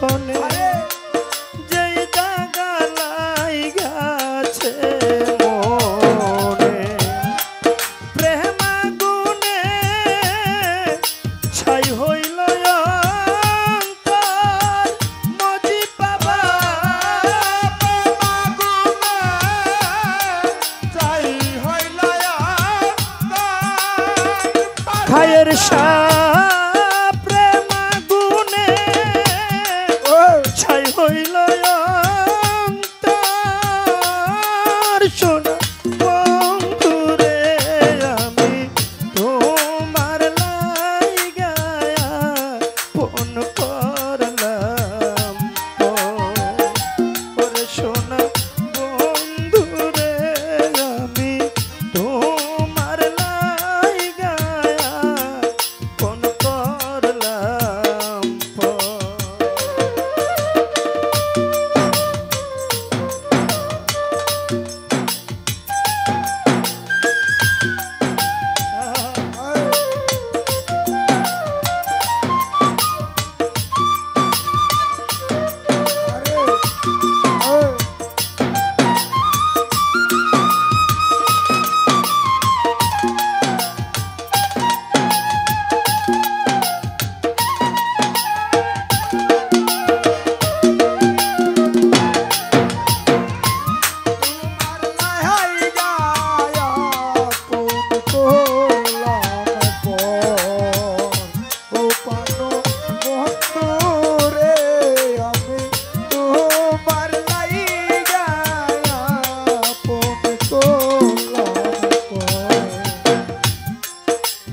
ক্ষণে যেই দাগা লাইগাছে মনে প্রেম আগুনে ছাই হইল অন্তর মজি বাবা খায়ের প্রেম আগুনে ছাই হইল অন্তর শোনা বন্ধুরে আমি তোমার লাইগা ফোন করলাম ওরে শোনা বন্ধুরে আমি তোমার লাইগা ফোন করলাম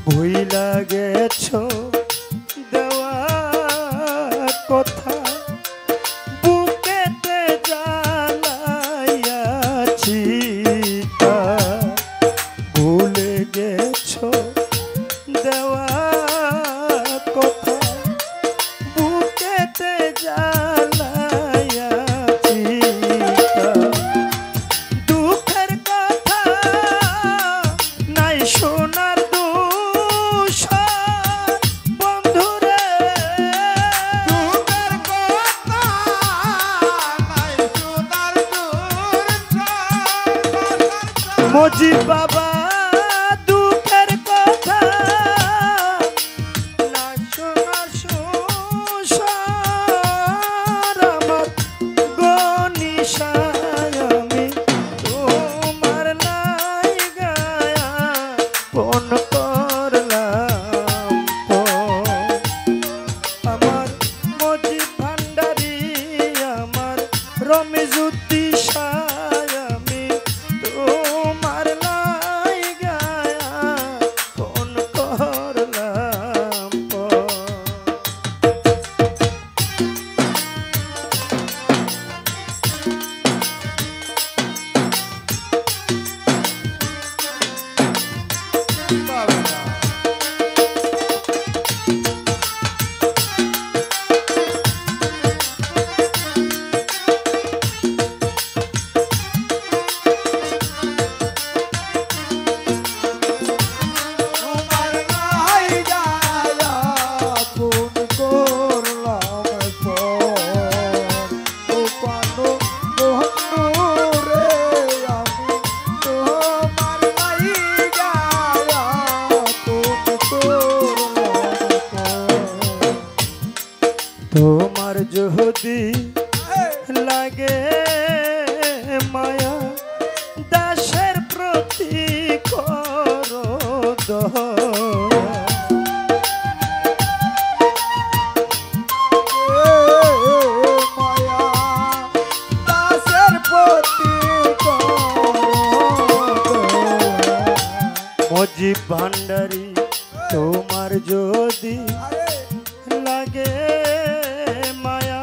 ভুইলা গেছো দেওয়া কথা বুকেতে জ্বালাইয়াছি তা ভুলে গেছো দেওয়া কথা বুকেতে জ্বালাইয়াছি তা দুঃখের কথা নাই শোনার মজি বাবা দুঃখের কথা না শোনার সংসার আমার গনিশায় আমি তোমার লাইগা ফোন করলাম আমার মজি ভান্ডারি আমার রমেজুদ্দিশা তোমার যদি লাগে মায়া দাসের প্রতি করো মায়া দাসের প্রতি মজি ভান্ডারি তোমার যদি লাগে মায়া